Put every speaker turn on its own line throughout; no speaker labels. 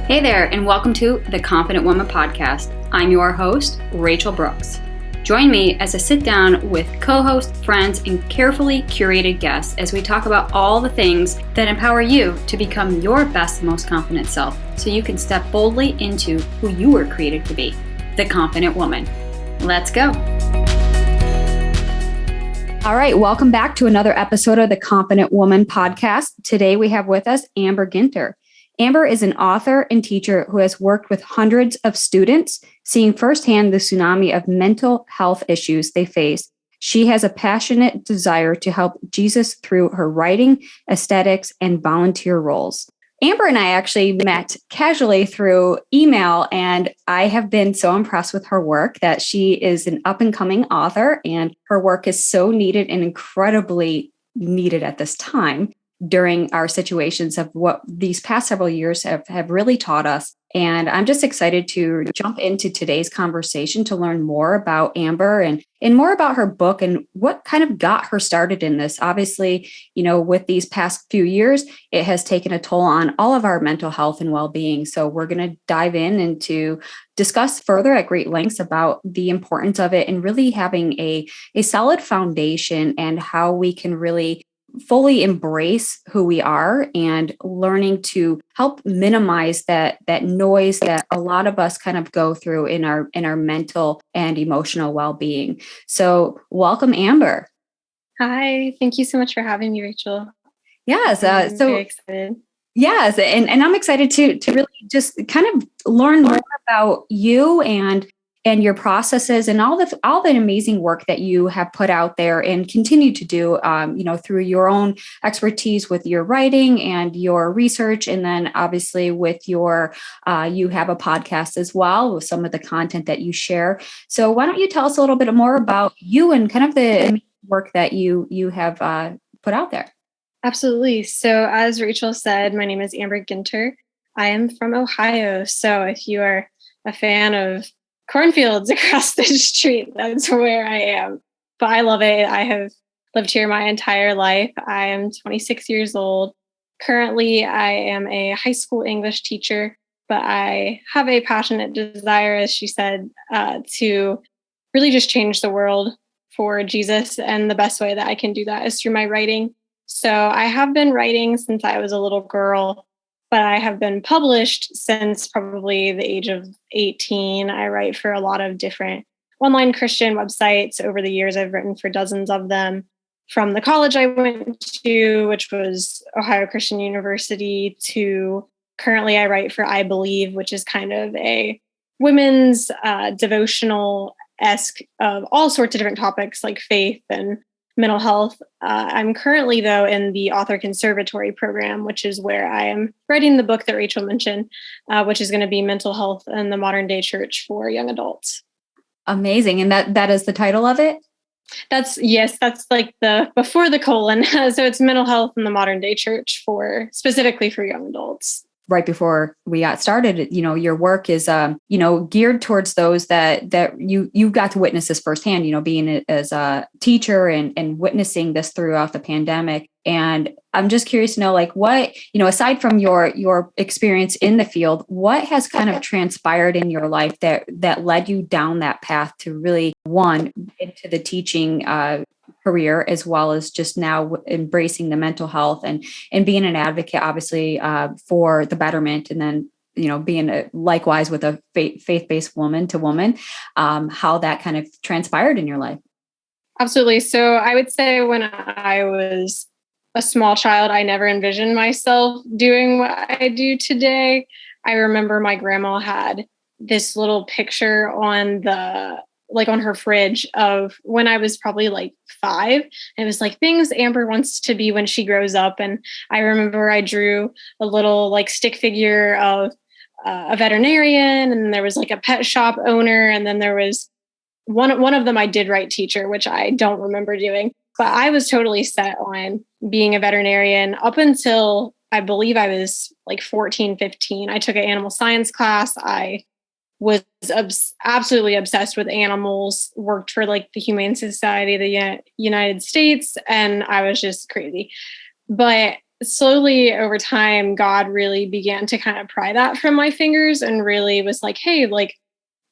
Hey there, and welcome to the Confident Woman Podcast. I'm your host, Rachel Brooks. Join me as I sit down with co-hosts, friends, and carefully curated guests as we talk about all the things that empower you to become your best, most confident self so you can step boldly into who you were created to be, the confident woman. Let's go. All right, welcome back to another episode of the Confident Woman Podcast. Today we have with us Amber Ginter. Amber is an author and teacher who has worked with hundreds of students, seeing firsthand the tsunami of mental health issues they face. She has a passionate desire to help Jesus through her writing, aesthetics, and volunteer roles. Amber and I actually met casually through email, and I have been so impressed with her work that she is an up-and-coming author, and her work is so needed and incredibly needed at this time during our situations of what these past several years have really taught us. And I'm just excited to jump into today's conversation to learn more about Amber and more about her book and what kind of got her started in this. Obviously, with these past few years, it has taken a toll on all of our mental health and well-being. So we're going to dive in and to discuss further at great lengths about the importance of it and really having a solid foundation and how we can really fully embrace who we are and learning to help minimize that noise that a lot of us kind of go through in our mental and emotional well-being. So welcome, Amber.
Hi, thank you so much for having me, Rachel.
Yes,
I'm very excited.
Yes, and I'm excited to really just kind of learn more about you and your processes and all the amazing work that you have put out there and continue to do, through your own expertise with your writing and your research. And then obviously with your, you have a podcast as well with some of the content that you share. So why don't you tell us a little bit more about you and kind of the work that you have put out there?
Absolutely. So as Rachel said, my name is Amber Ginter. I am from Ohio. So if you are a fan of cornfields across the street, that's where I am. But I love it. I have lived here my entire life. I am 26 years old. Currently, I am a high school English teacher, but I have a passionate desire, as she said, to really just change the world for Jesus. And the best way that I can do that is through my writing. So I have been writing since I was a little girl, but I have been published since probably the age of 18. I write for a lot of different online Christian websites over the years. I've written for dozens of them, from the college I went to, which was Ohio Christian University, to currently I write for I Believe, which is kind of a women's devotional-esque of all sorts of different topics like faith and mental health. I'm currently, though, in the author conservatory program, which is where I am writing the book that Rachel mentioned, which is going to be Mental Health in the Modern Day Church for Young Adults.
Amazing. And that is the title of it?
That's like the before the colon. So it's Mental Health in the Modern Day Church specifically for young adults.
Right before we got started, your work is, geared towards those that you got to witness this firsthand, being as a teacher and witnessing this throughout the pandemic. And I'm just curious to know, like, what, aside from your experience in the field, what has kind of transpired in your life that led you down that path to really, into the teaching career, as well as just now embracing the mental health and being an advocate, obviously, for the betterment, and then, being likewise with a faith-based woman to woman, how that kind of transpired in your life?
Absolutely. So I would say when I was a small child, I never envisioned myself doing what I do today. I remember my grandma had this little picture on her fridge of when I was probably like 5. It was like things Amber wants to be when she grows up. And I remember I drew a little like stick figure of a veterinarian, and there was like a pet shop owner. And then there was one of them I did write teacher, which I don't remember doing, but I was totally set on being a veterinarian up until I believe I was like 14, 15. I took an animal science class. I was absolutely obsessed with animals, worked for like the Humane Society of the United States, and I was just crazy. But slowly over time, God really began to kind of pry that from my fingers and really was like, hey, like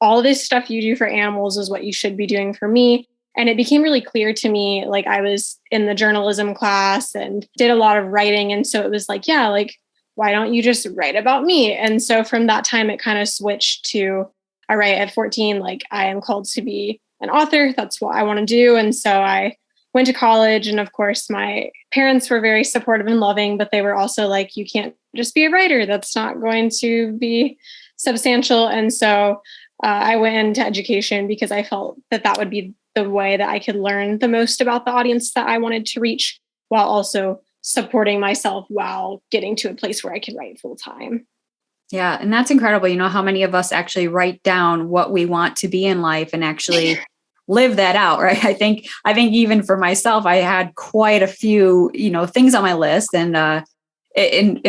all this stuff you do for animals is what you should be doing for me. And it became really clear to me, like I was in the journalism class and did a lot of writing. And so it was like, yeah, like, why don't you just write about me? And so from that time, it kind of switched to, all right, at 14, like I am called to be an author. That's what I want to do. And so I went to college. And of course, my parents were very supportive and loving, but they were also like, you can't just be a writer. That's not going to be substantial. And so I went into education because I felt that that would be the way that I could learn the most about the audience that I wanted to reach, while also supporting myself while getting to a place where I could write full time.
Yeah. And that's incredible. You know, how many of us actually write down what we want to be in life and actually live that out, right? I think even for myself, I had quite a few, things on my list. And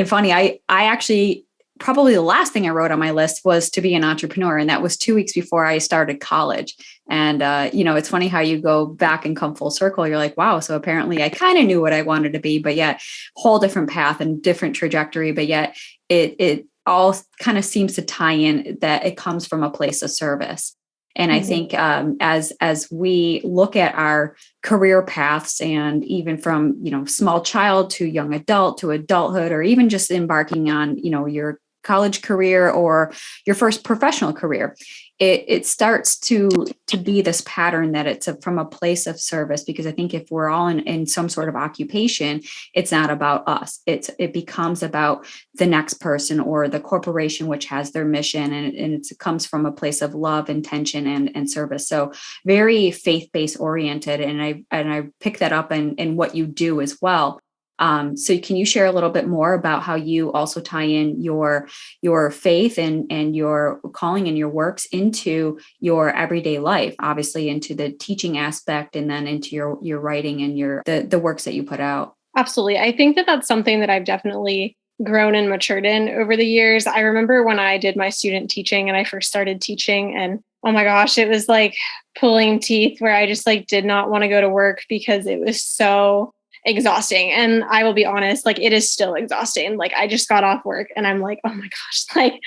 funny, I actually, probably the last thing I wrote on my list was to be an entrepreneur. And that was 2 weeks before I started college. And, it's funny how you go back and come full circle. You're like, wow. So apparently I kind of knew what I wanted to be, but yet whole different path and different trajectory. But yet it all kind of seems to tie in that it comes from a place of service. And I think as we look at our career paths, and even from, small child to young adult to adulthood, or even just embarking on, your college career or your first professional career, it starts to be this pattern that it's from a place of service. Because I think if we're all in some sort of occupation, it's not about us. It becomes about the next person or the corporation, which has their mission, and it comes from a place of love, intention, and service. So very faith-based oriented. And I pick that up in what you do as well. So can you share a little bit more about how you also tie in your faith and your calling and your works into your everyday life, obviously into the teaching aspect, and then into your writing and the works that you put out?
Absolutely. I think that that's something that I've definitely grown and matured in over the years. I remember when I did my student teaching and I first started teaching, and oh my gosh, it was like pulling teeth, where I just like did not want to go to work because it was so exhausting. And I will be honest, like it is still exhausting. Like I just got off work and I'm like, oh my gosh, like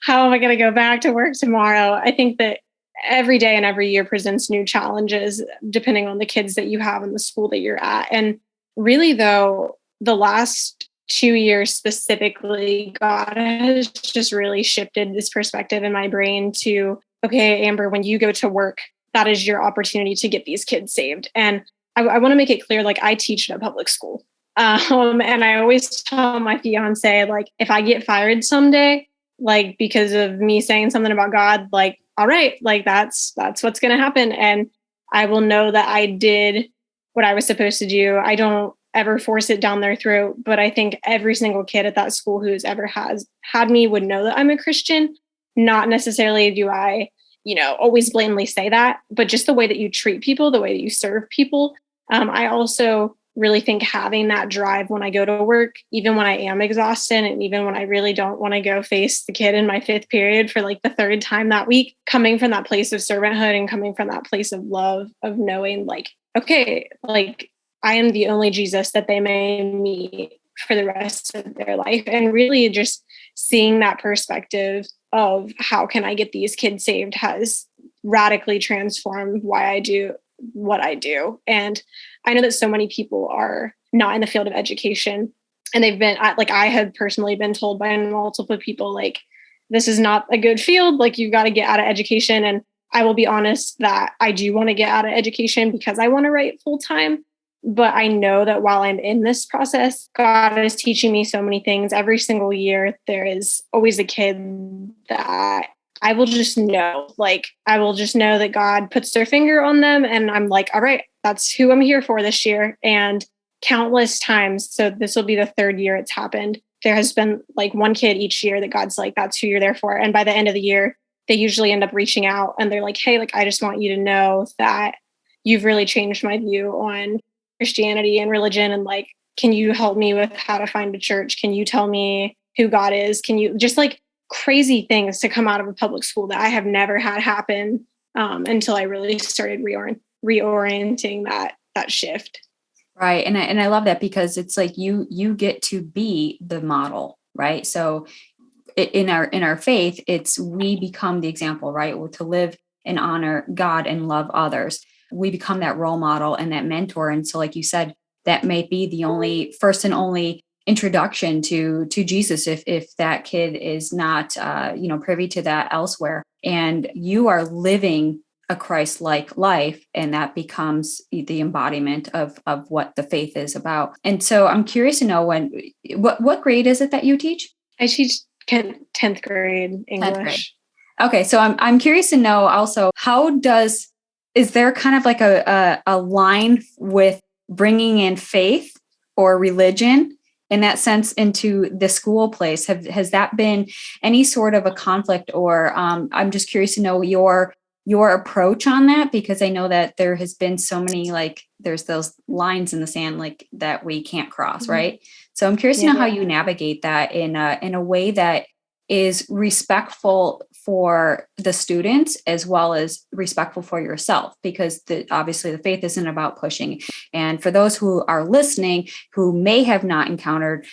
how am I going to go back to work tomorrow? I think that every day and every year presents new challenges depending on the kids that you have in the school that you're at. And really though, the last 2 years specifically, God has just really shifted this perspective in my brain to, okay, Amber, when you go to work, that is your opportunity to get these kids saved. And I want to make it clear, like I teach in a public school. And I always tell my fiance, like, if I get fired someday, like because of me saying something about God, like, all right, like that's what's going to happen. And I will know that I did what I was supposed to do. I don't ever force it down their throat, but I think every single kid at that school who's ever has had me would know that I'm a Christian. Not necessarily do I, always blatantly say that, but just the way that you treat people, the way that you serve people. I also really think having that drive when I go to work, even when I am exhausted and even when I really don't want to go face the kid in my 5th period for like the 3rd time that week, coming from that place of servanthood and coming from that place of love, of knowing like, okay, like I am the only Jesus that they may meet for the rest of their life. And really just seeing that perspective of how can I get these kids saved has radically transformed why I do what I do. And I know that so many people are not in the field of education, and they've been like, I have personally been told by multiple people, like, this is not a good field. Like you've got to get out of education. And I will be honest that I do want to get out of education because I want to write full time. But I know that while I'm in this process, God is teaching me so many things. Every single year, there is always a kid that I will just know, like, I will just know that God puts their finger on them. And I'm like, all right, that's who I'm here for this year. And countless times, so this will be the 3rd year it's happened, there has been like one kid each year that God's like, that's who you're there for. And by the end of the year, they usually end up reaching out and they're like, hey, like, I just want you to know that you've really changed my view on Christianity and religion. And like, can you help me with how to find a church? Can you tell me who God is? Can you just like crazy things to come out of a public school that I have never had happen until I really started reorienting that shift.
Right. And I love that because it's like you get to be the model, right? So in our faith, it's we become the example, right? Well, to live and honor God and love others. We become that role model and that mentor. And so, like you said, that may be the only first and only introduction to Jesus if that kid is not privy to that elsewhere. And you are living a Christ-like life, and that becomes the embodiment of what the faith is about. And so I'm curious to know what grade is it that you teach?
I teach 10th grade
10th grade.
English.
Okay, so I'm curious to know also is there kind of like a line with bringing in faith or religion in that sense into the school place? Has that been any sort of a conflict, or I'm just curious to know your approach on that, because I know that there has been so many, like there's those lines in the sand like that we can't cross, right? So I'm curious to know how you navigate that in a way that is respectful for the students as well as respectful for yourself, because obviously the faith isn't about pushing. And for those who are listening who may have not encountered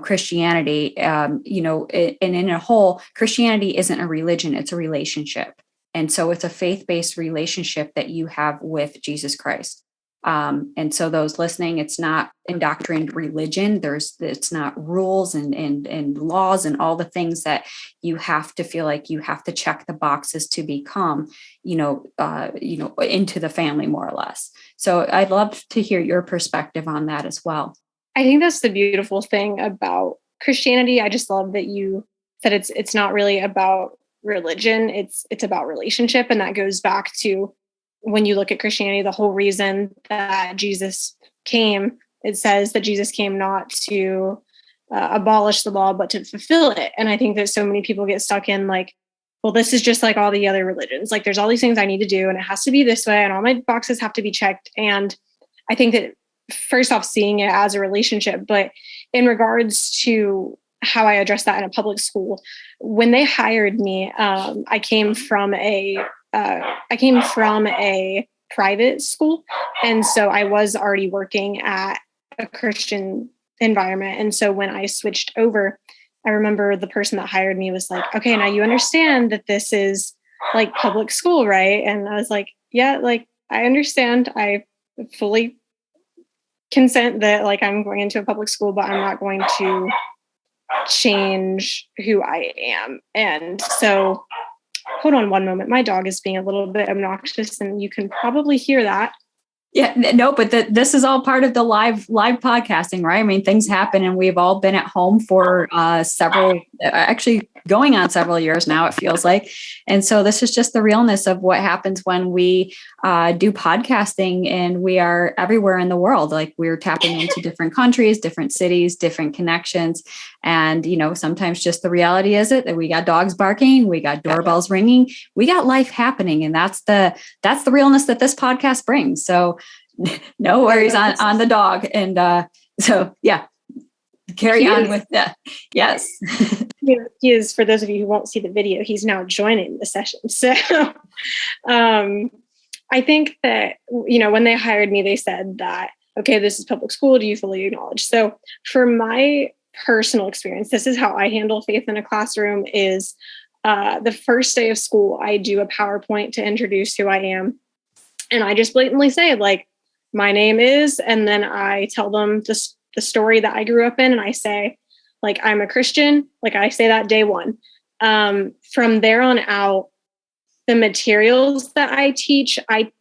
Christianity, and in a whole, Christianity isn't a religion, it's a relationship. And so it's a faith-based relationship that you have with Jesus Christ. And so those listening, it's not indoctrined religion. It's not rules and laws and all the things that you have to feel like you have to check the boxes to become, into the family, more or less. So I'd love to hear your perspective on that as well.
I think that's the beautiful thing about Christianity. I just love that you said it's not really about religion. It's about relationship. And that goes back to when you look at Christianity, the whole reason that Jesus came, it says that Jesus came not to abolish the law, but to fulfill it. And I think that so many people get stuck in like, well, this is just like all the other religions. Like there's all these things I need to do and it has to be this way and all my boxes have to be checked. And I think that first off, seeing it as a relationship, but in regards to how I address that in a public school, when they hired me, I came from a private school. And so I was already working at a Christian environment. And so when I switched over, I remember the person that hired me was like, okay, now you understand that this is like public school, right? And I was like, yeah, like I understand. I fully consent that like I'm going into a public school, but I'm not going to change who I am. And so hold on one moment. My dog is being a little bit obnoxious and you can probably hear that.
Yeah, no, but this is all part of the live podcasting, right? I mean, things happen and we've all been at home for actually going on several years now, it feels like. And so this is just the realness of what happens when we do podcasting and we are everywhere in the world. Like we're tapping into different countries, different cities, different connections. And, sometimes just the reality is that we got dogs barking, we got doorbells ringing, we got life happening. And that's the realness that this podcast brings. So no worries on the dog. And so, yeah, carry on with that. Yes.
He is, for those of you who won't see the video, he's now joining the session. So I think that, when they hired me, they said that, okay, this is public school. Do you fully acknowledge? So for my personal experience, this is how I handle faith in a classroom is the first day of school, I do a PowerPoint to introduce who I am. And I just blatantly say like, my name is, and then I tell them the story that I grew up in. And I say, like, I'm a Christian. Like I say that day one. From there on out, the materials that I teach, I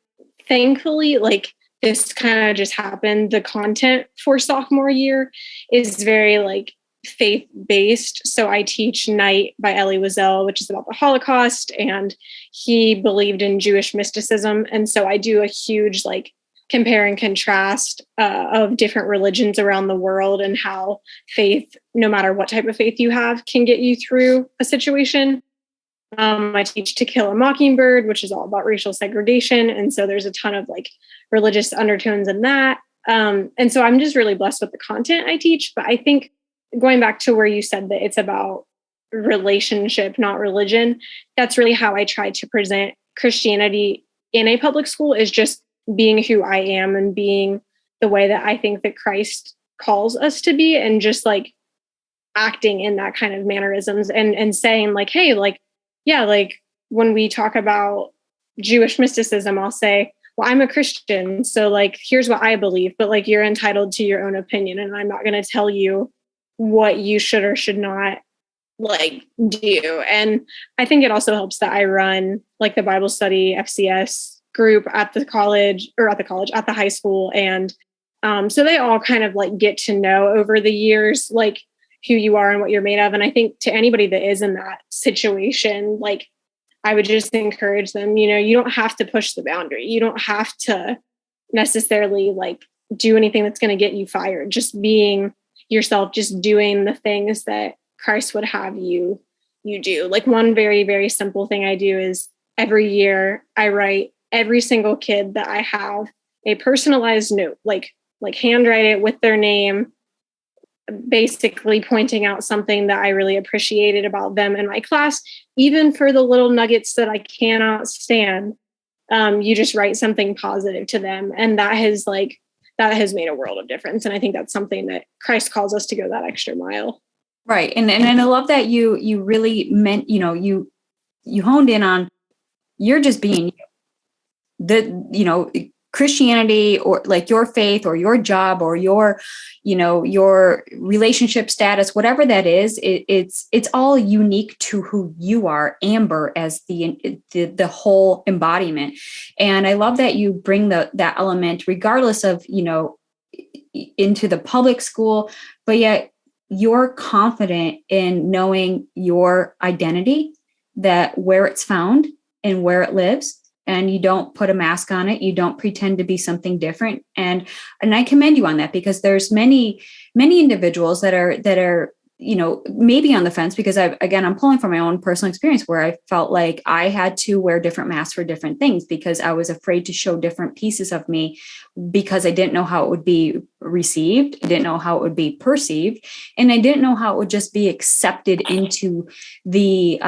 thankfully, like this kind of just happened. The content for sophomore year is very like faith-based. So I teach Night by Elie Wiesel, which is about the Holocaust, and he believed in Jewish mysticism. And so I do a huge like compare and contrast of different religions around the world and how faith, no matter what type of faith you have, can get you through a situation. I teach To Kill a Mockingbird, which is all about racial segregation. And so there's a ton of like religious undertones in that. And so I'm just really blessed with the content I teach. But I think going back to where you said that it's about relationship, not religion, that's really how I try to present Christianity in a public school, is just being who I am and being the way that I think that Christ calls us to be, and just like acting in that kind of mannerisms, and saying like, hey, like, yeah, like when we talk about Jewish mysticism, I'll say, well, I'm a Christian, so like, here's what I believe, but like, you're entitled to your own opinion, and I'm not going to tell you what you should or should not like do. And I think it also helps that I run like the Bible study FCS group at the high school. And so they all kind of like get to know over the years, like who you are and what you're made of. And I think to anybody that is in that situation, like I would just encourage them, you don't have to push the boundary. You don't have to necessarily like do anything that's going to get you fired. Just being yourself, just doing the things that Christ would have you do. Like one very, very simple thing I do is every year I write every single kid that I have a personalized note, like handwrite it with their name, basically pointing out something that I really appreciated about them in my class. Even for the little nuggets that I cannot stand, you just write something positive to them. And that has made a world of difference. And I think that's something that Christ calls us to go that extra mile.
Right. And I love that you really meant, you honed in on, you're just being Christianity, or like your faith or your job or your relationship status, whatever that is, it's all unique to who you are, Amber, as the whole embodiment. And I love that you bring that element, regardless of, into the public school, but yet you're confident in knowing your identity, that where it's found and where it lives. And you don't put a mask on it. You don't pretend to be something different. And I commend you on that, because there's many individuals that are maybe on the fence, because I'm pulling from my own personal experience where I felt like I had to wear different masks for different things because I was afraid to show different pieces of me, because I didn't know how it would be received. I didn't know how it would be perceived. And I didn't know how it would just be accepted into the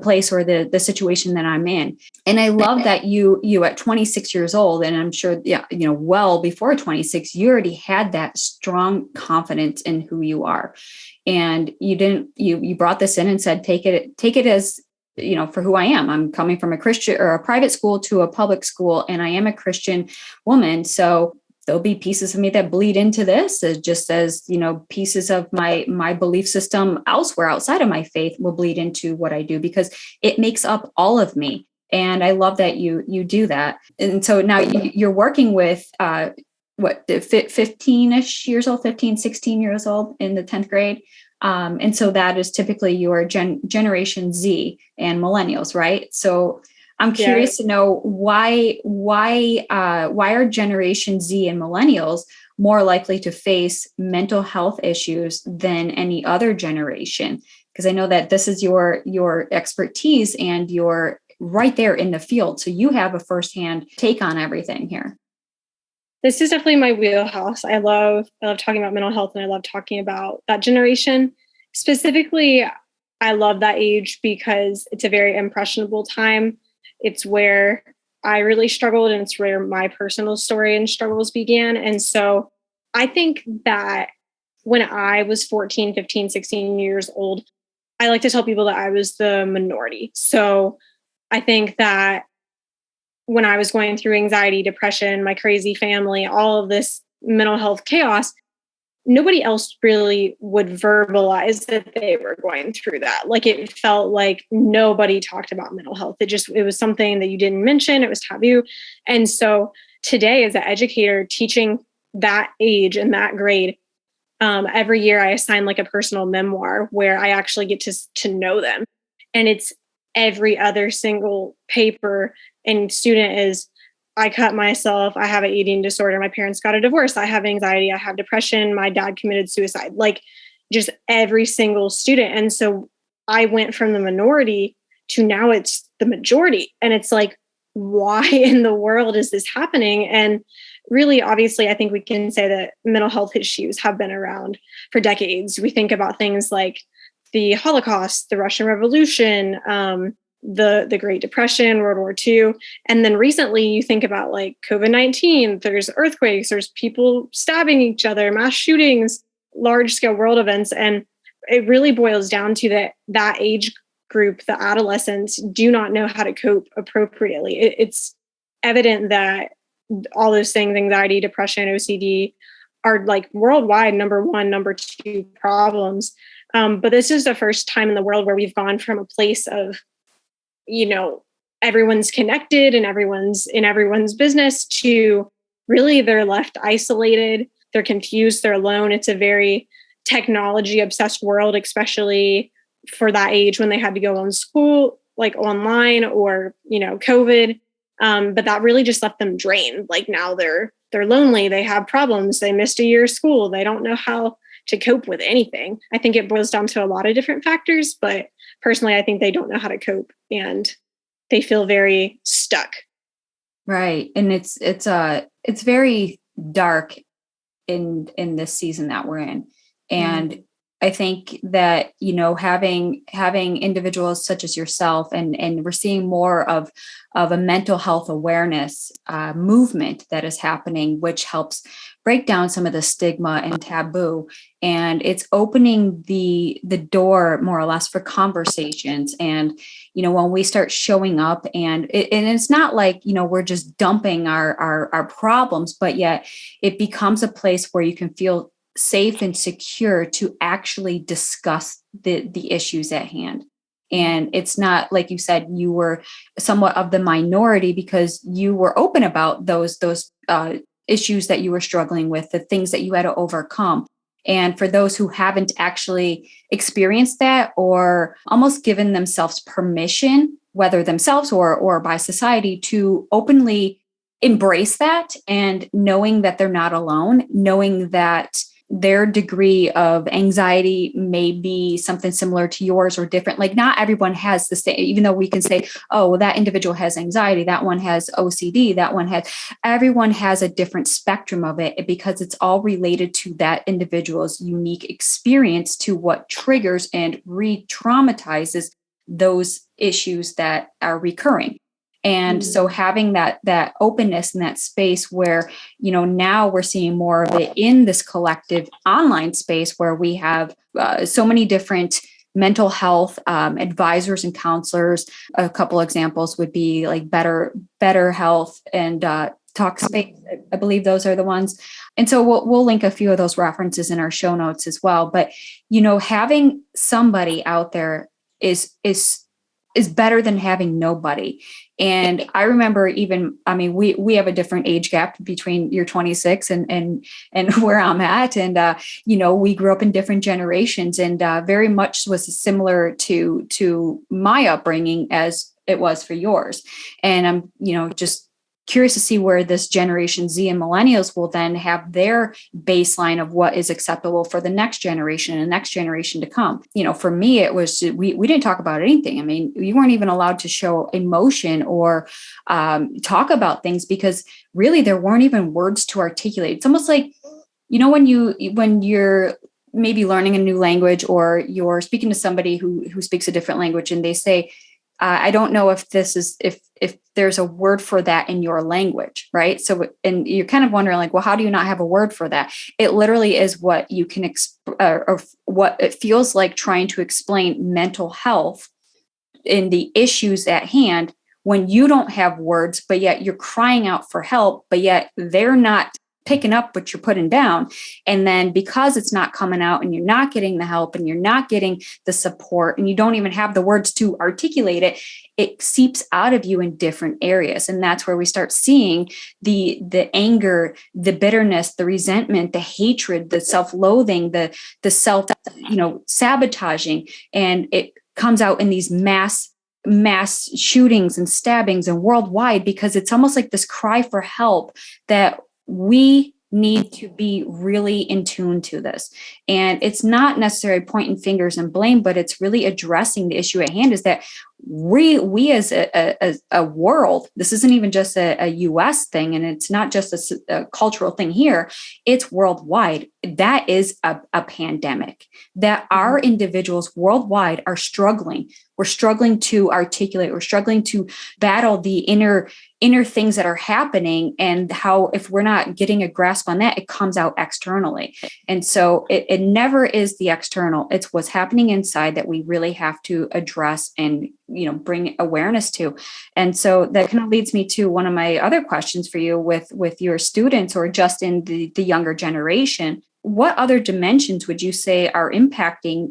place or the situation that I'm in. And I love that you at 26 years old, and I'm sure, well before 26, you already had that strong confidence in who you are. And you brought this in and said, take it as, for who I am. I'm coming from a Christian or a private school to a public school, and I am a Christian woman. So there'll be pieces of me that bleed into this, just as, pieces of my belief system elsewhere outside of my faith will bleed into what I do, because it makes up all of me. And I love that you do that. And so now you're working with, 15-ish years old, 15, 16 years old in the 10th grade. And so that is typically your Generation Z and millennials, right? So I'm curious to know why are Generation Z and millennials more likely to face mental health issues than any other generation? Because I know that this is your expertise and you're right there in the field. So you have a firsthand take on everything here.
This is definitely my wheelhouse. I love talking about mental health, and I love talking about that generation. Specifically, I love that age because it's a very impressionable time. It's where I really struggled, and it's where my personal story and struggles began. And so I think that when I was 14, 15, 16 years old, I like to tell people that I was the minority. So I think that when I was going through anxiety, depression, my crazy family, all of this mental health chaos, nobody else really would verbalize that they were going through that. Like, it felt like nobody talked about mental health. It was something that you didn't mention. It was taboo. And so today, as an educator teaching that age and that grade, every year I assign like a personal memoir where I actually get to know them. And it's every other single paper and student is, I cut myself, I have an eating disorder, my parents got a divorce, I have anxiety, I have depression, my dad committed suicide, like just every single student. And so I went from the minority to now it's the majority. And it's like, why in the world is this happening? And really, obviously, I think we can say that mental health issues have been around for decades. We think about things like the Holocaust, the Russian Revolution, the Great Depression, World War II. And then recently you think about like COVID-19, there's earthquakes, there's people stabbing each other, mass shootings, large scale world events. And it really boils down to that age group, the adolescents, do not know how to cope appropriately. It's evident that all those things, anxiety, depression, OCD, are like worldwide number one, number two problems. But this is the first time in the world where we've gone from a place of, everyone's connected and everyone's in everyone's business to really they're left isolated, they're confused, they're alone. It's a very technology obsessed world, especially for that age when they had to go on school, like online or, COVID. But that really just left them drained. Like now they're lonely, they have problems, they missed a year of school, they don't know how to cope with anything. I think it boils down to a lot of different factors, but personally, I think they don't know how to cope and they feel very stuck.
Right. And it's very dark in this season that we're in. And I think that, having individuals such as yourself and we're seeing more of a mental health awareness movement that is happening, which helps break down some of the stigma and taboo. And it's opening the door more or less for conversations. And, when we start showing up and it's not like, we're just dumping our problems, but yet it becomes a place where you can feel safe and secure to actually discuss the issues at hand. And it's not like you said, you were somewhat of the minority because you were open about those issues that you were struggling with, the things that you had to overcome. And for those who haven't actually experienced that or almost given themselves permission, whether themselves or by society, to openly embrace that and knowing that they're not alone, knowing that their degree of anxiety may be something similar to yours or different. Like not everyone has the same, even though we can say, oh, well, that individual has anxiety, that one has OCD, everyone has a different spectrum of it because it's all related to that individual's unique experience, to what triggers and re-traumatizes those issues that are recurring. And so having that openness and that space where, now we're seeing more of it in this collective online space where we have so many different mental health advisors and counselors. A couple examples would be like Better Health and Talkspace. I believe those are the ones. And so we'll link a few of those references in our show notes as well. But, having somebody out there is better than having nobody. And I remember we have a different age gap between you're 26 and where I'm at. And, we grew up in different generations and very much was similar to my upbringing as it was for yours. And I'm, just curious to see where this Generation Z and millennials will then have their baseline of what is acceptable for the next generation and the next generation to come. For me, it was, we didn't talk about anything. I mean, you weren't even allowed to show emotion or talk about things because really there weren't even words to articulate. It's almost like, when you're maybe learning a new language or you're speaking to somebody who speaks a different language and they say, I don't know if if there's a word for that in your language, right? So, and you're kind of wondering like, well, how do you not have a word for that? It literally is what you can, or what it feels like trying to explain mental health in the issues at hand when you don't have words, but yet you're crying out for help, but yet they're not picking up what you're putting down. And then because it's not coming out and you're not getting the help and you're not getting the support and you don't even have the words to articulate it, it seeps out of you in different areas. And that's where we start seeing the anger, the bitterness, the resentment, the hatred, the self-loathing, the self, sabotaging. And it comes out in these mass shootings and stabbings and worldwide, because it's almost like this cry for help that we need to be really in tune to this. And it's not necessarily pointing fingers and blame, but it's really addressing the issue at hand, is that we as a world, this isn't even just a US thing, and it's not just a cultural thing here, it's worldwide. That is a pandemic that our individuals worldwide are struggling. We're struggling to articulate, we're struggling to battle the inner things that are happening, and how if we're not getting a grasp on that, it comes out externally. And so it never is the external, it's what's happening inside that we really have to address and bring awareness to. And so that kind of leads me to one of my other questions for you with your students, or just in the younger generation. What other dimensions would you say are impacting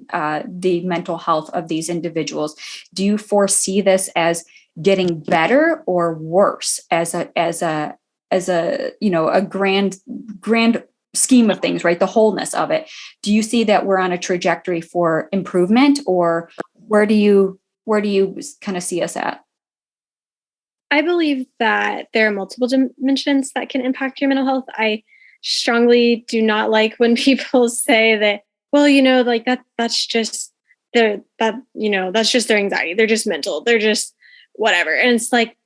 the mental health of these individuals? Do you foresee this as getting better or worse as a grand scheme of things, right? The wholeness of it. Do you see that we're on a trajectory for improvement, or where do you kind of see us at?
I believe that there are multiple dimensions that can impact your mental health. I strongly do not like when people say that, well, like that's just that's just their anxiety. They're just mental. They're just whatever. And it's like,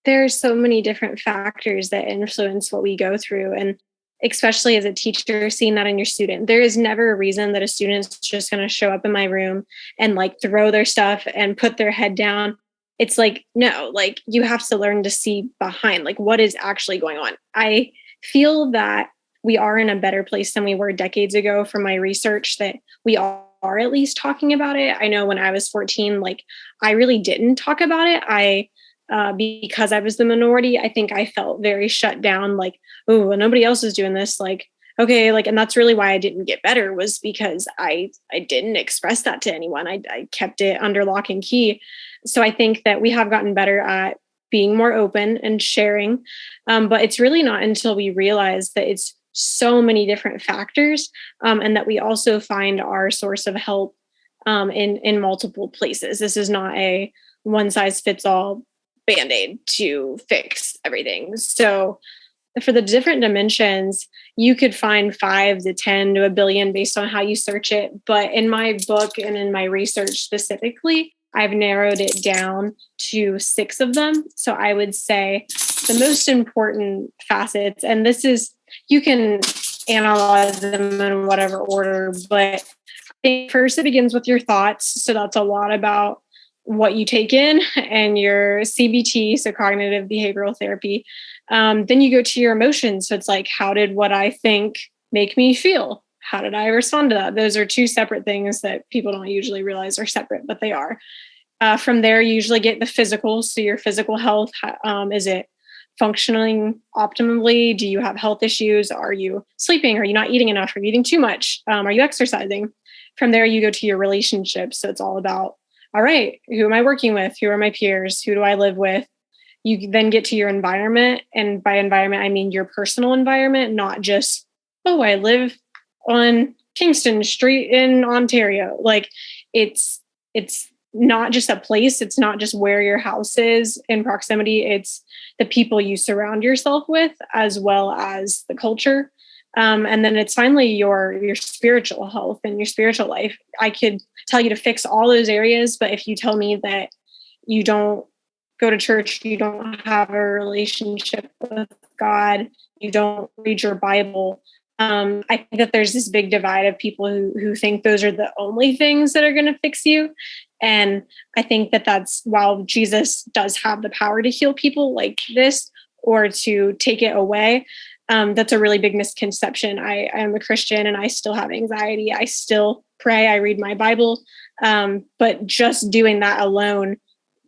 there's so many different factors that influence what we go through. And especially as a teacher, seeing that in your student, there is never a reason that a student's just going to show up in my room and like throw their stuff and put their head down. It's like, no, like you have to learn to see behind, like what is actually going on. I feel that we are in a better place than we were decades ago from my research, that we are at least talking about it. I know when I was 14, like I really didn't talk about it. Because I was the minority, I think I felt very shut down, like, oh, well, nobody else is doing this. Like, okay, like, and that's really why I didn't get better, was because I didn't express that to anyone. I kept it under lock and key. So I think that we have gotten better at being more open and sharing. But it's really not until we realize that it's so many different factors, and that we also find our source of help in multiple places. This is not a one size fits all Band-Aid to fix everything. So for the different dimensions, you could find 5 to 10 to a billion based on how you search it. But in my book and in my research specifically, I've narrowed it down to 6 of them. So I would say the most important facets, and this is, you can analyze them in whatever order, but I think first it begins with your thoughts. So that's a lot about what you take in and your CBT, so cognitive behavioral therapy. Then you go to your emotions. So it's like, how did what I think make me feel? How did I respond to that? Those are 2 separate things that people don't usually realize are separate, but they are. From there, you usually get the physical. So your physical health, is it functioning optimally? Do you have health issues? Are you sleeping? Are you not eating enough? Are you eating too much? Are you exercising? From there, you go to your relationships. So it's all about, all right, who am I working with? Who are my peers? Who do I live with? You then get to your environment. And by environment, I mean your personal environment, not just, oh, I live on Kingston Street in Ontario. Like it's not just a place. It's not just where your house is in proximity. It's the people you surround yourself with, as well as the culture. And then it's finally your spiritual health and your spiritual life. I could tell you to fix all those areas, but if you tell me that you don't go to church, you don't have a relationship with God, you don't read your Bible, I think that there's this big divide of people who think those are the only things that are going to fix you. And I think that that's, while Jesus does have the power to heal people like this or to take it away, that's a really big misconception. I am a Christian and I still have anxiety. I still pray. I read my Bible. But just doing that alone,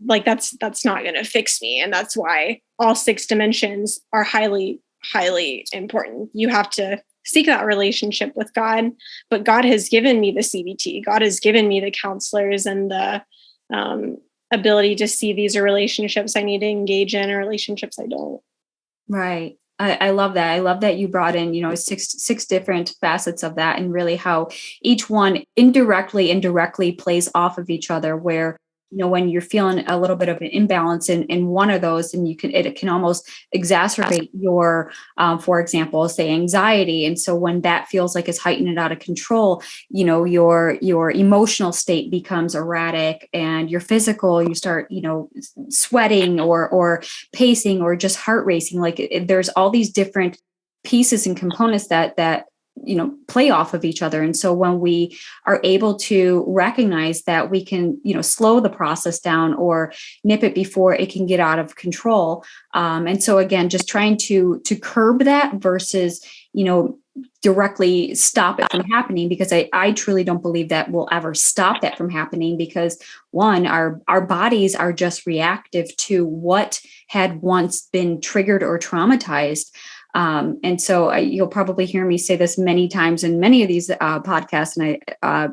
like that's not going to fix me. And that's why all 6 dimensions are highly, highly important. You have to seek that relationship with God, but God has given me the CBT. God has given me the counselors and the ability to see these are relationships I need to engage in or relationships I don't.
Right. I love that. I love that you brought in, six different facets of that, and really how each one indirectly and directly plays off of each other, where when you're feeling a little bit of an imbalance in one of those, and it can almost exacerbate your, for example, say anxiety. And so when that feels like it's heightened and out of control, your emotional state becomes erratic, and your physical, you start, sweating or pacing or just heart racing. Like there's all these different pieces and components that play off of each other. And so when we are able to recognize that, we can, slow the process down or nip it before it can get out of control. And so again, just trying to curb that versus, directly stop it from happening, because I truly don't believe that we'll ever stop that from happening, because one, our bodies are just reactive to what had once been triggered or traumatized. And so you'll probably hear me say this many times in many of these podcasts and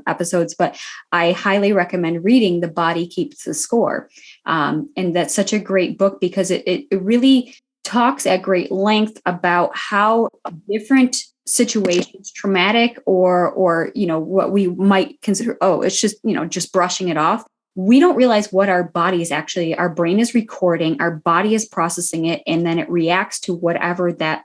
episodes, but I highly recommend reading The Body Keeps the Score. And that's such a great book, because it really talks at great length about how different situations, traumatic or what we might consider, it's just brushing it off. We don't realize what our brain is recording, our body is processing it, and then it reacts to whatever that,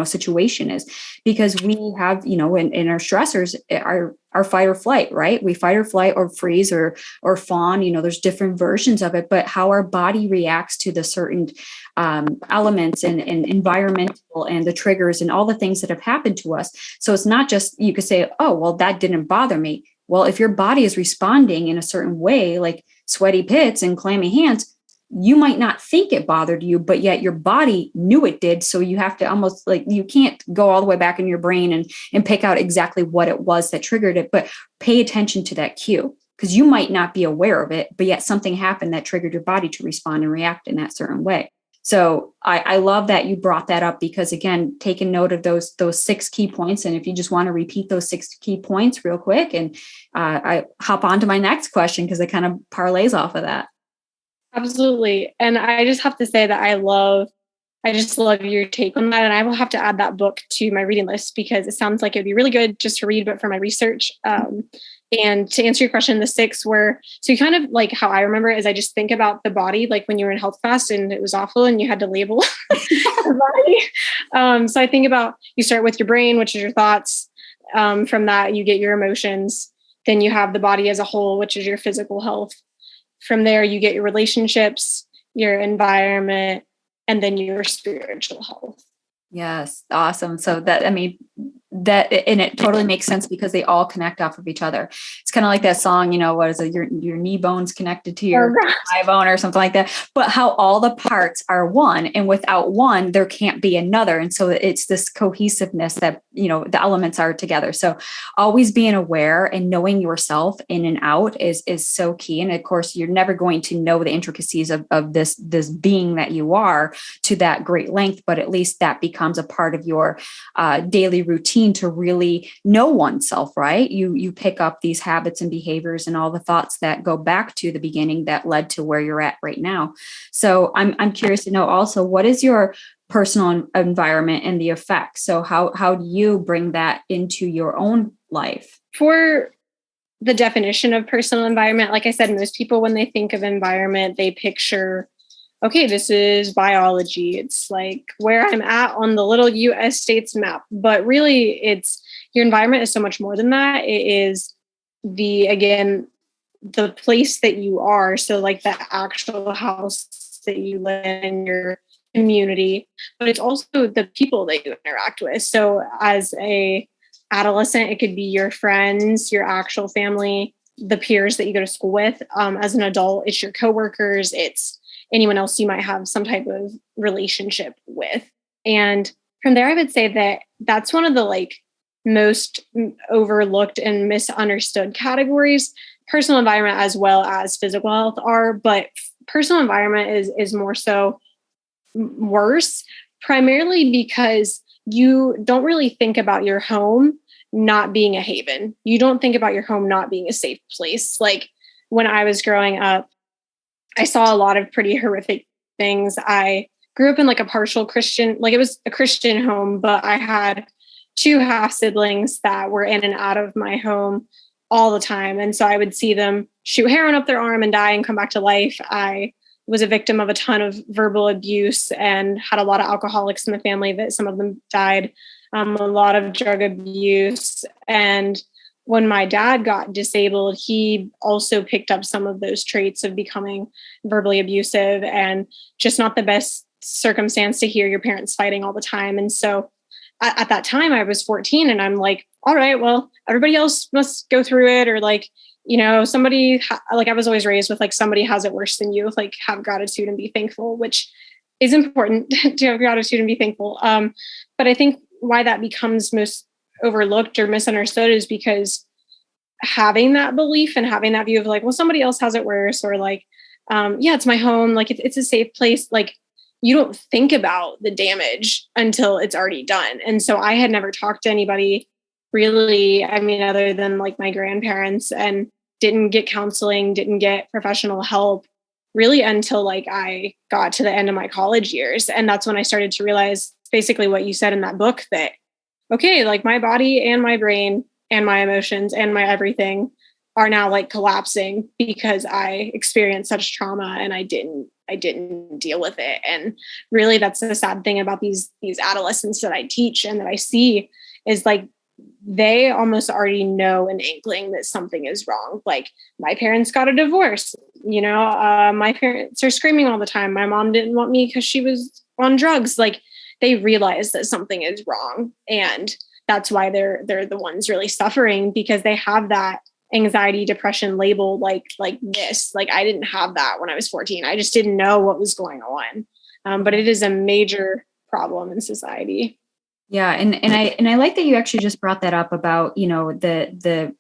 situation is. Because we have, in our stressors, our fight or flight, right? We fight or flight or freeze or fawn, there's different versions of it, but how our body reacts to the certain elements and environmental and the triggers and all the things that have happened to us. So it's not just, you could say, oh, well, that didn't bother me. Well, if your body is responding in a certain way, like sweaty pits and clammy hands, you might not think it bothered you, but yet your body knew it did. So you have to almost you can't go all the way back in your brain and pick out exactly what it was that triggered it, but pay attention to that cue, because you might not be aware of it, but yet something happened that triggered your body to respond and react in that certain way. So I love that you brought that up, because again, taking note of those 6 key points. And if you just want to repeat those 6 key points real quick, and I hop on to my next question, because it kind of parlays off of that.
Absolutely. And I just have to say that I just love your take on that. And I will have to add that book to my reading list, because it sounds like it'd be really good just to read, but for my research. And to answer your question, the 6 were, so you kind of like how I remember it is I just think about the body, like when you were in health class and it was awful and you had to label the body. So I think about, you start with your brain, which is your thoughts. From that, you get your emotions. Then you have the body as a whole, which is your physical health. From there, you get your relationships, your environment, and then your spiritual health.
Yes. Awesome. So and it totally makes sense, because they all connect off of each other. It's kind of like that song, what is it? Your knee bone's connected to your thigh bone or something like that, but how all the parts are one, and without one, there can't be another. And so it's this cohesiveness that, the elements are together. So always being aware and knowing yourself in and out is so key. And of course, you're never going to know the intricacies of this being that you are to that great length, but at least that becomes a part of your daily routine to really know oneself, right? You pick up these habits and behaviors and all the thoughts that go back to the beginning that led to where you're at right now. So I'm curious to know also, what is your personal environment and the effects? So how do you bring that into your own life?
For the definition of personal environment, like I said, most people, when they think of environment, they picture, okay, this is biology. It's like where I'm at on the little US states map. But really, your environment is so much more than that. It is the place that you are. So like the actual house that you live in, your community, but it's also the people that you interact with. So as a adolescent, it could be your friends, your actual family, the peers that you go to school with. As an adult, it's your coworkers, it's anyone else you might have some type of relationship with. And from there, I would say that that's one of the most overlooked and misunderstood categories. Personal environment as well as physical health are, but personal environment is more so worse, primarily because you don't really think about your home not being a haven. You don't think about your home not being a safe place. Like when I was growing up, I saw a lot of pretty horrific things. I grew up in a partial Christian, it was a Christian home, but I had 2 half siblings that were in and out of my home all the time. And so I would see them shoot heroin up their arm and die and come back to life. I was a victim of a ton of verbal abuse and had a lot of alcoholics in the family that some of them died, a lot of drug abuse. And when my dad got disabled, he also picked up some of those traits of becoming verbally abusive and just not the best circumstance to hear your parents fighting all the time. And so at that time I was 14 and I'm like, all right, well, everybody else must go through it. Or like, somebody like I was always raised with like, somebody has it worse than you, like have gratitude and be thankful, which is important to have gratitude and be thankful. But I think why that becomes most overlooked or misunderstood is because having that belief and having that view of like, well, somebody else has it worse, or like, yeah, it's my home. Like it's a safe place. Like you don't think about the damage until it's already done. And so I had never talked to anybody really, I mean, other than like my grandparents, and didn't get counseling, didn't get professional help really until like I got to the end of my college years. And that's when I started to realize basically what you said in that book, that, okay, like my body and my brain and my emotions and my everything are now like collapsing because I experienced such trauma and I didn't deal with it. And really that's the sad thing about these adolescents that I teach and that I see is like, they almost already know an inkling that something is wrong. Like my parents got a divorce, my parents are screaming all the time. My mom didn't want me because she was on drugs. Like they realize that something is wrong. And that's why they're the ones really suffering, because they have that anxiety, depression label like this. Like I didn't have that when I was 14. I just didn't know what was going on. But it is a major problem in society.
Yeah. And I like that you actually just brought that up about, the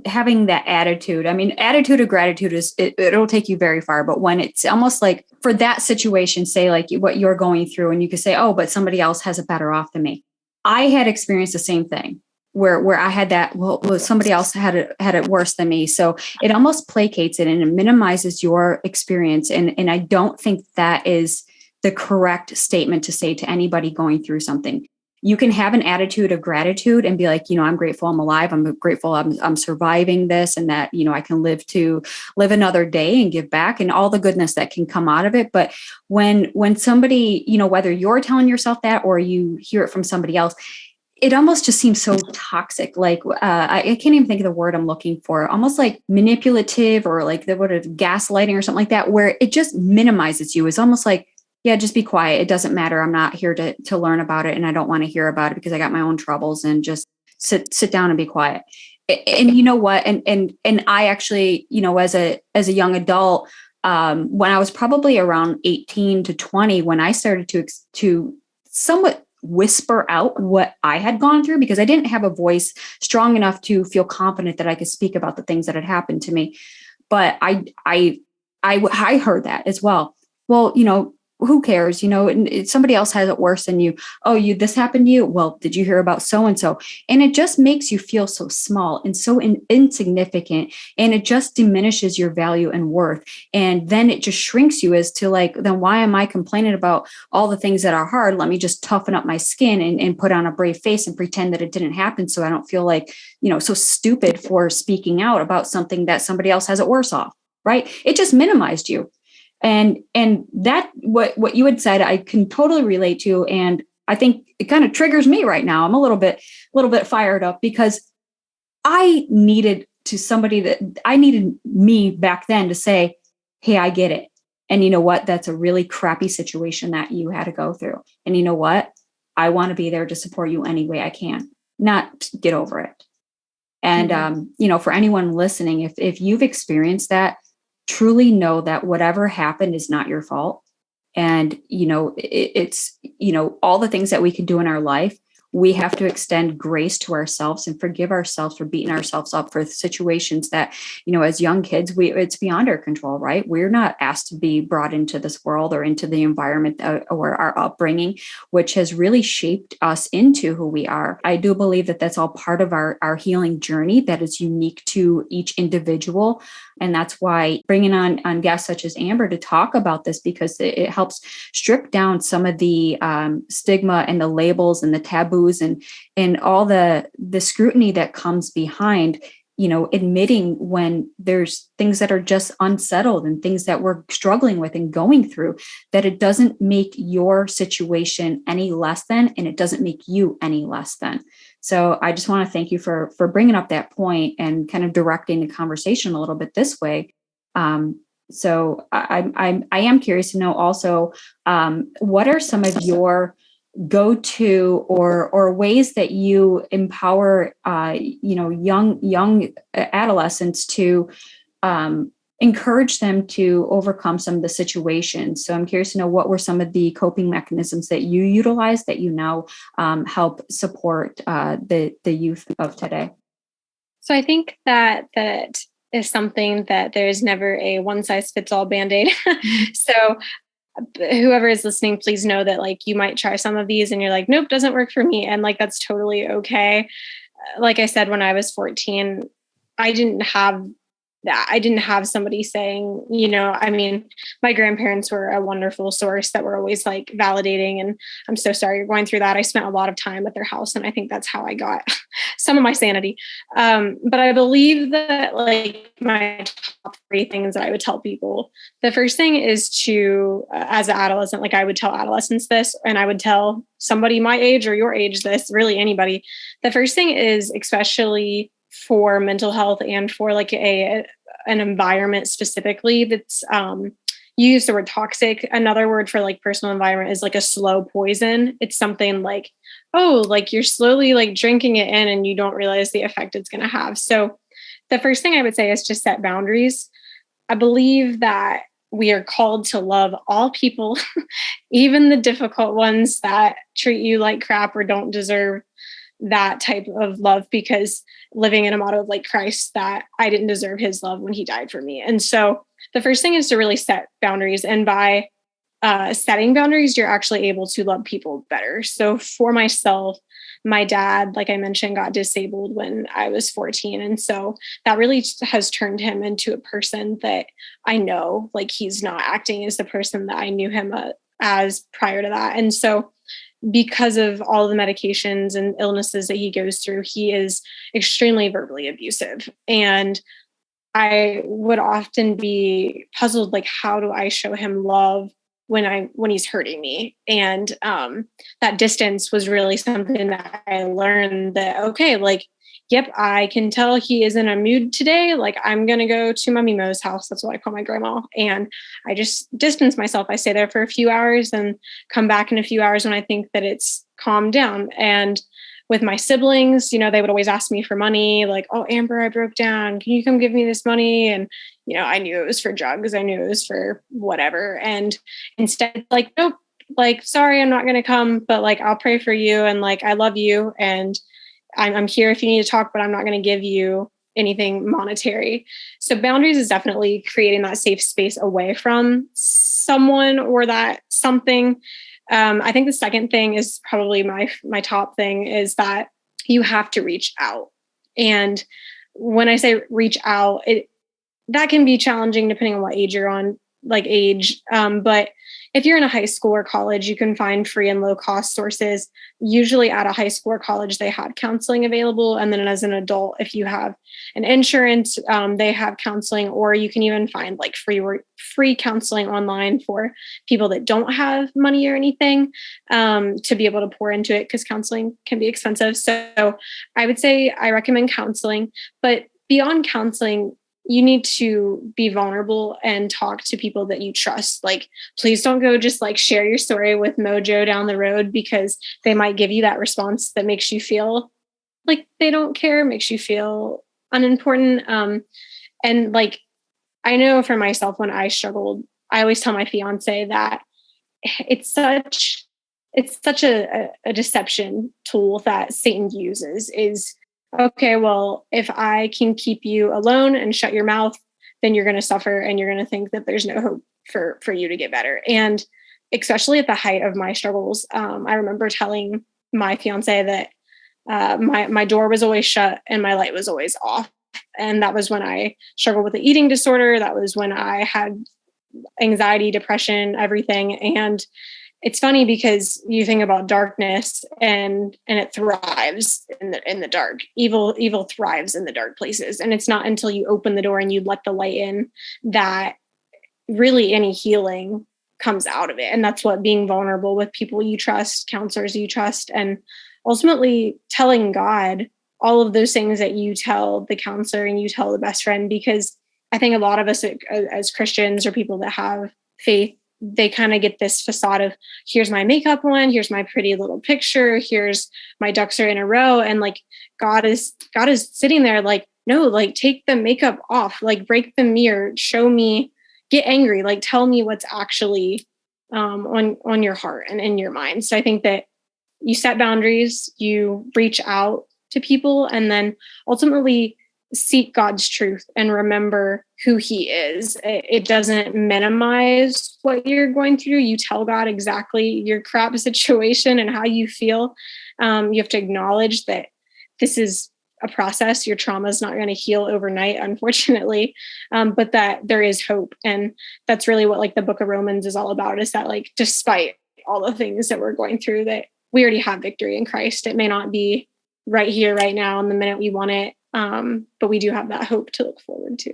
having that attitude. I mean, attitude of gratitude it'll take you very far, but when it's almost like for that situation, say like what you're going through, and you could say, oh, but somebody else has it better off than me. I had experienced the same thing where I had that, well, somebody else had it worse than me. So it almost placates it and it minimizes your experience. And I don't think that is the correct statement to say to anybody going through something. You can have an attitude of gratitude and be like, I'm grateful I'm alive. I'm grateful I'm surviving this, and that, I can live another day and give back and all the goodness that can come out of it. But when somebody, whether you're telling yourself that or you hear it from somebody else, it almost just seems so toxic. Like I can't even think of the word I'm looking for, almost like manipulative or like the word of gaslighting or something like that, where it just minimizes you. It's almost like, yeah, just be quiet. It doesn't matter. I'm not here to learn about it. And I don't want to hear about it because I got my own troubles, and just sit down and be quiet. And you know what? And I actually, as a young adult, when I was probably around 18 to 20, when I started to somewhat whisper out what I had gone through, because I didn't have a voice strong enough to feel confident that I could speak about the things that had happened to me. But I heard that as well. Well, who cares? Somebody else has it worse than you. Oh, this happened to you. Well, did you hear about so-and-so? And it just makes you feel so small and so insignificant. And it just diminishes your value and worth. And then it just shrinks you as to like, then why am I complaining about all the things that are hard? Let me just toughen up my skin and put on a brave face and pretend that it didn't happen. So I don't feel like, so stupid for speaking out about something that somebody else has it worse off. Right. It just minimized you. And that what you had said, I can totally relate to. And I think it kind of triggers me right now. I'm a little bit fired up because I needed me back then to say, hey, I get it. And you know what? That's a really crappy situation that you had to go through. And you know what? I want to be there to support you any way I can, not get over it. And, for anyone listening, if you've experienced that, truly know that whatever happened is not your fault. And, it's all the things that we can do in our life. We have to extend grace to ourselves and forgive ourselves for beating ourselves up for situations that, as young kids, it's beyond our control, right? We're not asked to be brought into this world or into the environment or our upbringing, which has really shaped us into who we are. I do believe that that's all part of our healing journey that is unique to each individual. And that's why bringing on guests such as Amber to talk about this, because it helps strip down some of the stigma and the labels and the taboos and all the scrutiny that comes behind, admitting when there's things that are just unsettled and things that we're struggling with and going through, that it doesn't make your situation any less than, and it doesn't make you any less than. So I just want to thank you for bringing up that point and kind of directing the conversation a little bit this way. So I am curious to know also, what are some of your go-to or ways that you empower young adolescents to encourage them to overcome some of the situations. So I'm curious to know, what were some of the coping mechanisms that you utilize that you now help support the youth of today?
So I think that is something that there's never a one size fits all Band-Aid. So whoever is listening, please know that like you might try some of these and you're like, nope, doesn't work for me. And like, that's totally okay. Like I said, when I was 14, I didn't have that. I didn't have somebody saying, my grandparents were a wonderful source that were always like validating. And I'm so sorry you're going through that. I spent a lot of time at their house. And I think that's how I got some of my sanity. But I believe that like my top 3 things that I would tell people, the first thing is to, as an adolescent, like I would tell adolescents this, and I would tell somebody my age or your age this, really anybody. The first thing is, especially for mental health and for like an environment specifically that's you use the word toxic. Another word for like personal environment is like a slow poison. It's something like, oh, like you're slowly like drinking it in and you don't realize the effect it's going to have. So the first thing I would say is just set boundaries. I believe that we are called to love all people, even the difficult ones that treat you like crap or don't deserve that type of love, because living in a motto of like Christ, that I didn't deserve his love when he died for me. And so the first thing is to really set boundaries. And by setting boundaries, you're actually able to love people better. So for myself, my dad, like I mentioned, got disabled when I was 14. And so that really has turned him into a person that I know, like he's not acting as the person that I knew him as prior to that. And so because of all the medications and illnesses that he goes through, he is extremely verbally abusive. And I would often be puzzled, like, how do I show him love when he's hurting me? And that distance was really something that I learned that, okay, like, yep, I can tell he is in a mood today. Like, I'm going to go to Mommy Mo's house. That's what I call my grandma. And I just distance myself. I stay there for a few hours and come back in a few hours when I think that it's calmed down. And with my siblings, they would always ask me for money. Like, oh, Amber, I broke down. Can you come give me this money? And, I knew it was for drugs. I knew it was for whatever. And instead, like, nope, like, sorry, I'm not going to come, but like, I'll pray for you. And like, I love you. And I'm here if you need to talk, but I'm not going to give you anything monetary. So boundaries is definitely creating that safe space away from someone or that something. I think the second thing is probably my top thing, is that you have to reach out. And when I say reach out, that can be challenging depending on what age you're on, like age. But if you're in a high school or college, you can find free and low cost sources. Usually at a high school or college, they have counseling available. And then as an adult, if you have an insurance, they have counseling, or you can even find like free counseling online for people that don't have money or anything to be able to pour into it, because counseling can be expensive. So I would say I recommend counseling, but beyond counseling, you need to be vulnerable and talk to people that you trust. Like, please don't go just like share your story with Mojo down the road, because they might give you that response that makes you feel like they don't care, makes you feel unimportant. And like, I know for myself, when I struggled, I always tell my fiance that it's such a deception tool that Satan uses. Is, okay, well, if I can keep you alone and shut your mouth, then you're going to suffer and you're going to think that there's no hope for you to get better. And especially at the height of my struggles, I remember telling my fiance that my door was always shut and my light was always off. And that was when I struggled with the eating disorder. That was when I had anxiety, depression, everything. And it's funny because you think about darkness and it thrives in the dark. Evil thrives in the dark places. And it's not until you open the door and you let the light in that really any healing comes out of it. And that's what being vulnerable with people you trust, counselors you trust, and ultimately telling God all of those things that you tell the counselor and you tell the best friend. Because I think a lot of us as Christians or people that have faith, they kind of get this facade of, here's my makeup on, here's my pretty little picture, here's my ducks are in a row. And like, God is sitting there like, no, like take the makeup off, like break the mirror, show me, get angry, like tell me what's actually on your heart and in your mind. So I think that you set boundaries, you reach out to people, and then ultimately seek God's truth and remember who he is. It doesn't minimize what you're going through. You tell God exactly your crap situation and how you feel. You have to acknowledge that this is a process. Your trauma is not going to heal overnight, unfortunately, but that there is hope. And that's really what like the book of Romans is all about, is that like, despite all the things that we're going through, that we already have victory in Christ. It may not be right here, right now, in the minute we want it, but we do have that hope to look forward to.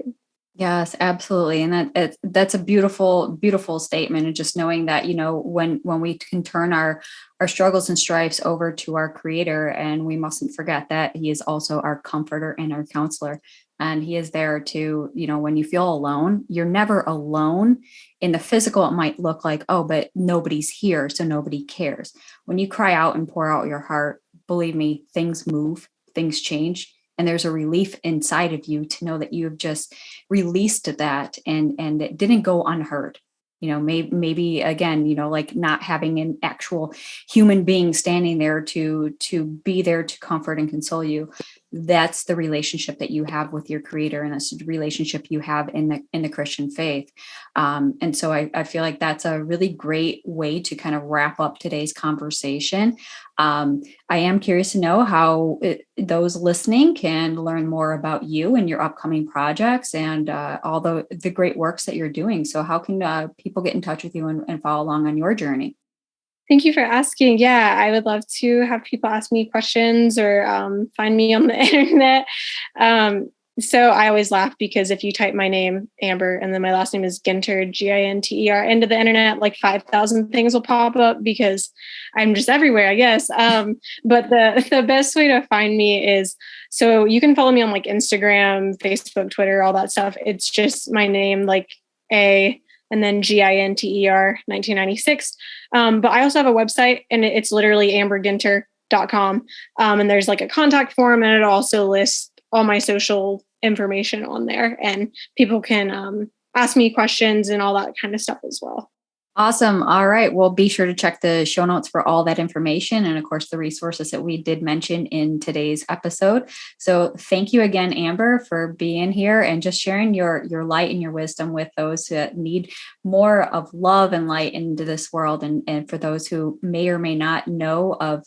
Yes, absolutely. And that's a beautiful, beautiful statement. And just knowing that, when we can turn our struggles and strifes over to our Creator, and we mustn't forget that he is also our comforter and our counselor. And he is there to, when you feel alone, you're never alone. In the physical, it might look like, oh, but nobody's here, so nobody cares. When you cry out and pour out your heart, believe me, things move, things change. And there's a relief inside of you to know that you have just released that and it didn't go unheard. Maybe again, like not having an actual human being standing there to be there to comfort and console you. That's the relationship that you have with your Creator, and that's the relationship you have in the Christian faith. And so I feel like that's a really great way to kind of wrap up today's conversation. I am curious to know how those listening can learn more about you and your upcoming projects and all the great works that you're doing. So how can people get in touch with you and follow along on your journey?
Thank you for asking. Yeah, I would love to have people ask me questions or find me on the internet. So I always laugh because if you type my name, Amber, and then my last name is Ginter, Ginter, into the internet, like 5,000 things will pop up because I'm just everywhere, I guess. But the best way to find me is, so you can follow me on like Instagram, Facebook, Twitter, all that stuff. It's just my name, like and then Ginter 1996. But I also have a website, and it's literally amberginter.com. And there's like a contact form, and it also lists all my social information on there, and people can ask me questions and all that kind of stuff as well.
Awesome. All right. Well, be sure to check the show notes for all that information. And of course, the resources that we did mention in today's episode. So thank you again, Amber, for being here and just sharing your light and your wisdom with those that need more of love and light into this world. And for those who may or may not know of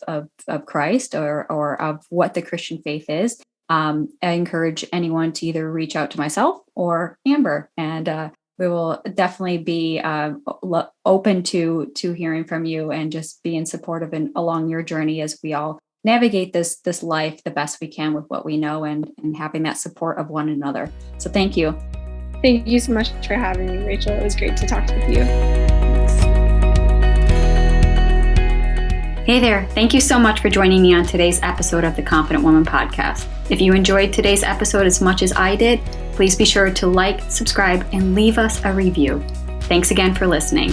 Christ or of what the Christian faith is, I encourage anyone to either reach out to myself or Amber, and we will definitely be open to hearing from you and just being supportive along your journey as we all navigate this life the best we can with what we know and having that support of one another. So thank you.
Thank you so much for having me, Rachel. It was great to talk with you.
Hey there. Thank you so much for joining me on today's episode of the Confident Woman Podcast. If you enjoyed today's episode as much as I did, please be sure to like, subscribe, and leave us a review. Thanks again for listening.